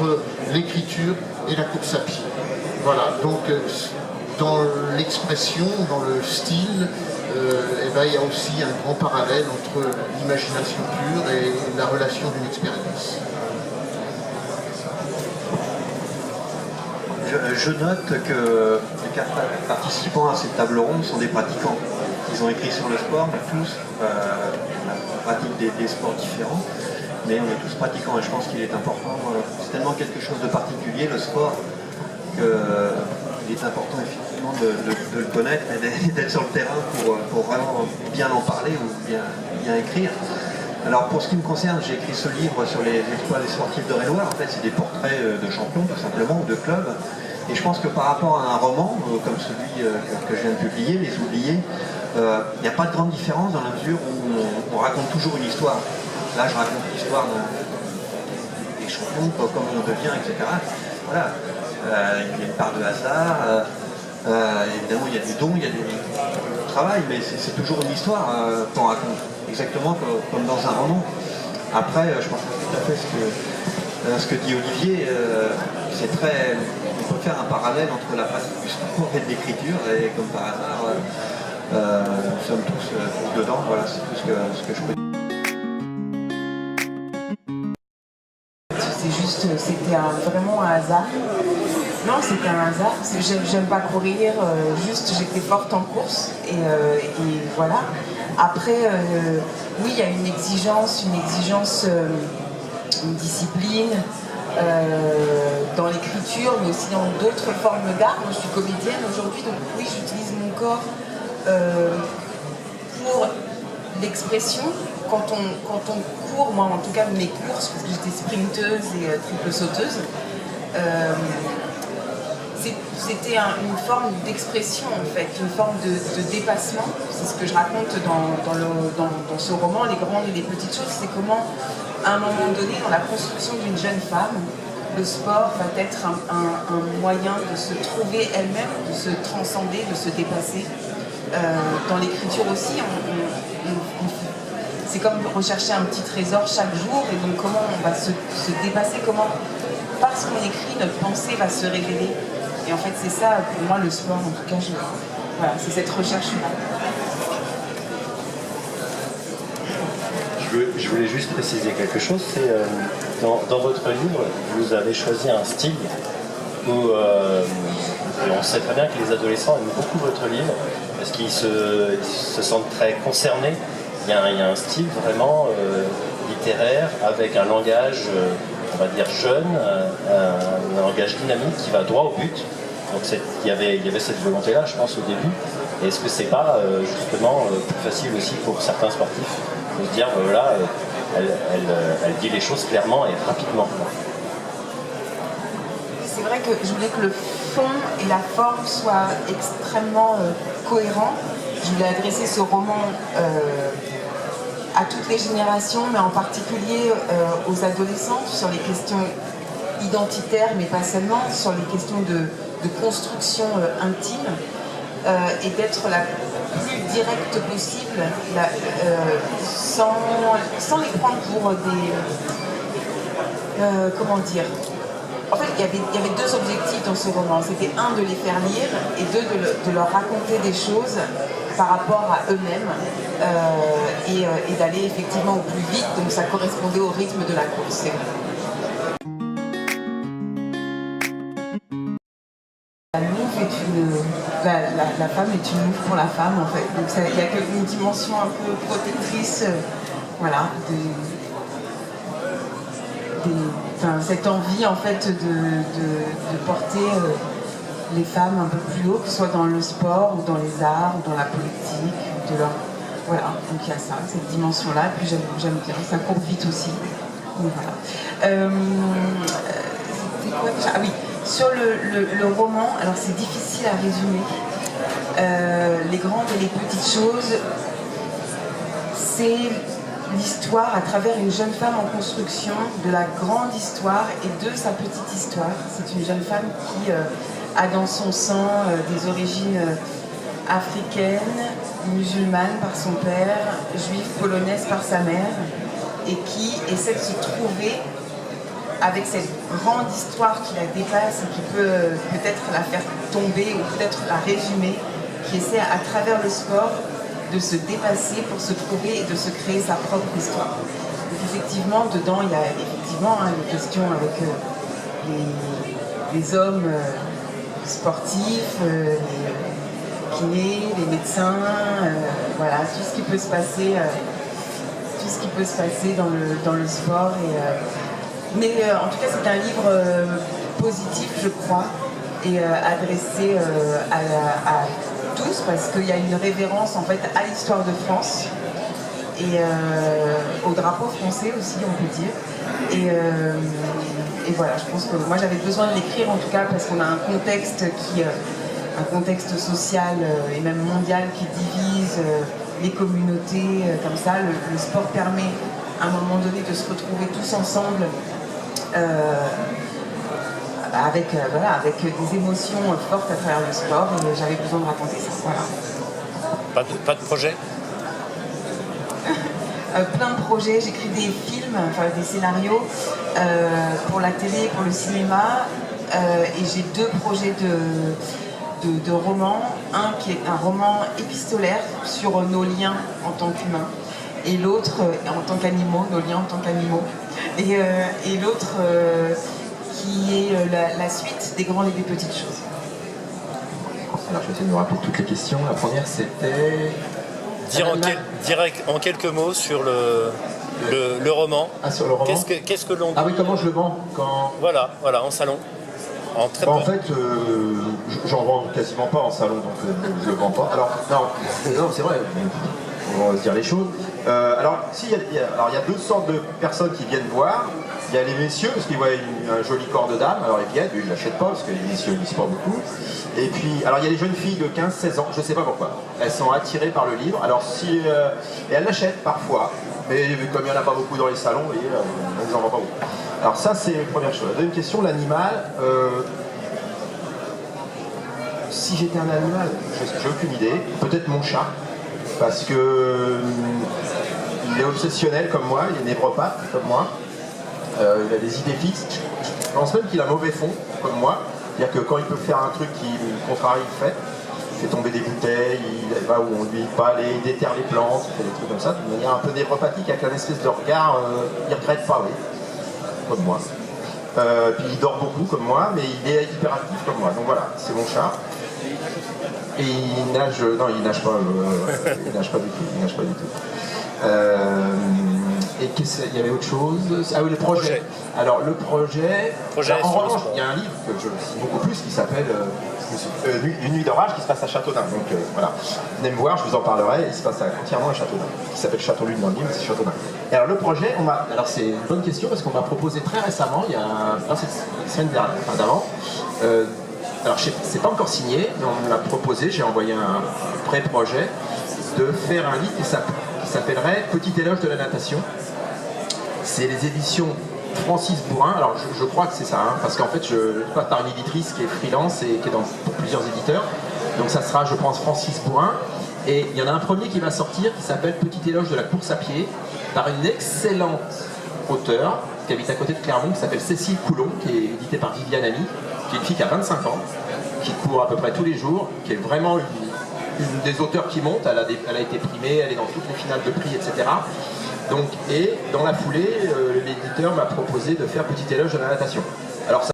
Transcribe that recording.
entre l'écriture et la course à pied. Voilà, donc dans l'expression, dans le style, il y a aussi un grand parallèle entre l'imagination pure et la relation d'une expérience. Je note que les 4 participants à cette table ronde sont des pratiquants. Ils ont écrit sur le sport, tous, on pratique des sports différents, mais on est tous pratiquants et je pense qu'il est important, c'est tellement quelque chose de particulier, le sport, qu'il est important effectivement de le connaître et d'être sur le terrain pour vraiment bien en parler ou bien écrire. Alors pour ce qui me concerne, j'ai écrit ce livre sur les exploits des sportifs de Rennes-Loire. En fait, c'est des portraits de champions tout simplement, ou de clubs. Et je pense que par rapport à un roman, comme celui que je viens de publier, Les Oubliés, il n'y a pas de grande différence dans la mesure où on raconte toujours une histoire. Là, je raconte l'histoire des champions, comment on devient, etc. Voilà. Il y a une part de hasard. Évidemment, il y a du don, il y a du travail, mais c'est toujours une histoire qu'on raconte. Exactement comme dans un roman. Après, je pense tout à fait ce que dit Olivier. C'est très... On peut faire un parallèle entre la pratique du sport et de l'écriture, et comme par hasard, nous sommes tous dedans. Voilà, c'est tout ce que je peux dire. C'est juste, c'était vraiment un hasard. Non, c'était un hasard. J'aime pas courir, juste j'étais forte en course et voilà. Après, oui, il y a une exigence, une discipline dans l'écriture, mais aussi dans d'autres formes d'art. Moi, je suis comédienne aujourd'hui, donc oui, j'utilise mon corps pour l'expression. Quand on court, moi en tout cas mes courses, parce que j'étais sprinteuse et triple sauteuse, c'était une forme d'expression en fait, une forme de dépassement. C'est ce que je raconte dans ce roman, Les grandes et les petites choses. C'est comment, à un moment donné, dans la construction d'une jeune femme, le sport va être un moyen de se trouver elle-même, de se transcender, de se dépasser. Dans l'écriture aussi, c'est comme rechercher un petit trésor chaque jour, et donc comment on va se dépasser, comment, parce qu'on écrit, notre pensée va se révéler. Et en fait, c'est ça, pour moi, le sport, en tout cas, voilà, c'est cette recherche-là. Je voulais juste préciser quelque chose, c'est dans votre livre, vous avez choisi un style où on sait très bien que les adolescents aiment beaucoup votre livre, parce qu'ils se sentent très concernés. Il y a un style vraiment littéraire, avec un langage, on va dire jeune, un langage dynamique qui va droit au but. Donc il y avait cette volonté-là, je pense, au début. Et est-ce que c'est pas justement plus facile aussi pour certains sportifs de se dire, voilà, elle dit les choses clairement et rapidement. C'est vrai que je voulais que le fond et la forme soient extrêmement cohérents. Je voulais adresser ce roman à toutes les générations, mais en particulier aux adolescents, sur les questions identitaires, mais pas seulement, sur les questions de construction intime, et d'être la plus directe possible, sans les prendre pour des... comment dire? En fait, il y avait deux objectifs dans ce roman. C'était un, de les faire lire, et deux, de leur raconter des choses par rapport à eux-mêmes, et d'aller effectivement au plus vite, donc ça correspondait au rythme de la course. La femme est une louve pour la femme, en fait. Donc il y a une dimension un peu protectrice, voilà, cette envie en fait de porter les femmes un peu plus haut, que ce soit dans le sport ou dans les arts ou dans la politique, voilà, donc il y a ça, cette dimension-là, et puis j'aime bien, ça court vite aussi. Donc, voilà. C'était quoi déjà ? Ah oui, sur le roman, alors c'est difficile à résumer. Les grandes et les petites choses, c'est l'histoire à travers une jeune femme en construction de la grande histoire et de sa petite histoire. C'est une jeune femme qui a dans son sang des origines africaines, musulmanes par son père, juive polonaise par sa mère, et qui essaie de se trouver avec cette grande histoire qui la dépasse et qui peut peut-être la faire tomber ou peut-être la résumer, qui essaie à travers le sport de se dépasser pour se trouver et de se créer sa propre histoire. Donc effectivement, dedans, il y a effectivement une question avec les hommes sportifs, les kinés, les médecins, voilà, tout ce qui peut se passer, dans le sport. Mais en tout cas, c'est un livre positif, je crois, et adressé à tous, parce qu'il y a une révérence en fait à l'histoire de France et au drapeau français aussi, on peut dire. Et voilà, je pense que moi j'avais besoin de l'écrire en tout cas parce qu'on a un contexte social et même mondial qui divise les communautés comme ça. Le sport permet à un moment donné de se retrouver tous ensemble avec des émotions fortes à travers le sport, et j'avais besoin de raconter ça. Voilà. Pas de projet? Plein de projets, j'écris des films, enfin des scénarios pour la télé, pour le cinéma, et j'ai 2 projets de romans. Un qui est un roman épistolaire sur nos liens en tant qu'humains, et l'autre en tant qu'animaux, nos liens en tant qu'animaux, et l'autre qui est la suite des grandes et des petites choses. Alors je vais essayer de me rappeler toutes les questions. La première c'était... Dire en quelques mots sur le roman. Ah, sur le roman. Qu'est-ce que l'on... Ah oui, comment je le vends Voilà, en salon. En fait, j'en vends quasiment pas en salon, donc je le vends pas. Alors, non, c'est vrai, on va se dire les choses. Alors, il y a 2 sortes de personnes qui viennent voir. Il y a les messieurs, parce qu'ils voient un joli corps de dame, alors ils viennent, ils ne l'achètent pas, parce que les messieurs ne lisent pas beaucoup. Et puis, alors il y a les jeunes filles de 15-16 ans, je ne sais pas pourquoi. Elles sont attirées par le livre, alors et elles l'achètent parfois, mais comme il n'y en a pas beaucoup dans les salons, on ne les en vend pas beaucoup. Alors ça, c'est la première chose. La deuxième question, l'animal. Si j'étais un animal, j'ai aucune idée, peut-être mon chat, parce que il est obsessionnel comme moi, il est névropathe comme moi. Il a des idées fixes. Je pense même qu'il a mauvais fond, comme moi. C'est-à-dire que quand il peut faire un truc qui contrarie le fait, il fait tomber des bouteilles, il va où on lui dit pas aller, il déterre les plantes, il fait des trucs comme ça, d'une manière un peu névropathique, avec un espèce de regard, il regrette pas, oui, comme moi. Puis il dort beaucoup, comme moi, mais il est hyperactif comme moi. Donc voilà, c'est mon chat. Et il nage, non, il nage pas du tout. Et il y avait autre chose. Ah oui, le projet. Alors le projet. Alors, en revanche, il y a un livre que je lis beaucoup plus qui s'appelle Une nuit d'orage, qui se passe à Châteaudun. Donc voilà, venez me voir, je vous en parlerai. Il se passe entièrement à Châteaudun, qui s'appelle Château Lune dans le livre, c'est Châteaudun. Et alors le projet, alors c'est une bonne question parce qu'on m'a proposé très récemment, il y a cette semaine dernière, enfin d'avant. Alors c'est pas encore signé, mais on me l'a proposé. J'ai envoyé un pré-projet de faire un livre qui s'appellerait Petit éloge de la natation. C'est les éditions Francis Bourin. Alors je crois que c'est ça, parce qu'en fait je passe par une éditrice qui est freelance et qui est pour plusieurs éditeurs. Donc ça sera, je pense, Francis Bourin. Et il y en a un premier qui va sortir qui s'appelle Petit éloge de la course à pied par une excellente auteure qui habite à côté de Clermont, qui s'appelle Cécile Coulon, qui est éditée par Viviane Ami, qui est une fille qui a 25 ans, qui court à peu près tous les jours, qui est vraiment une des auteurs qui monte. Elle a été primée, elle est dans toutes les finales de prix, etc. Donc, et dans la foulée, l'éditeur m'a proposé de faire Petit éloge de la natation. Alors,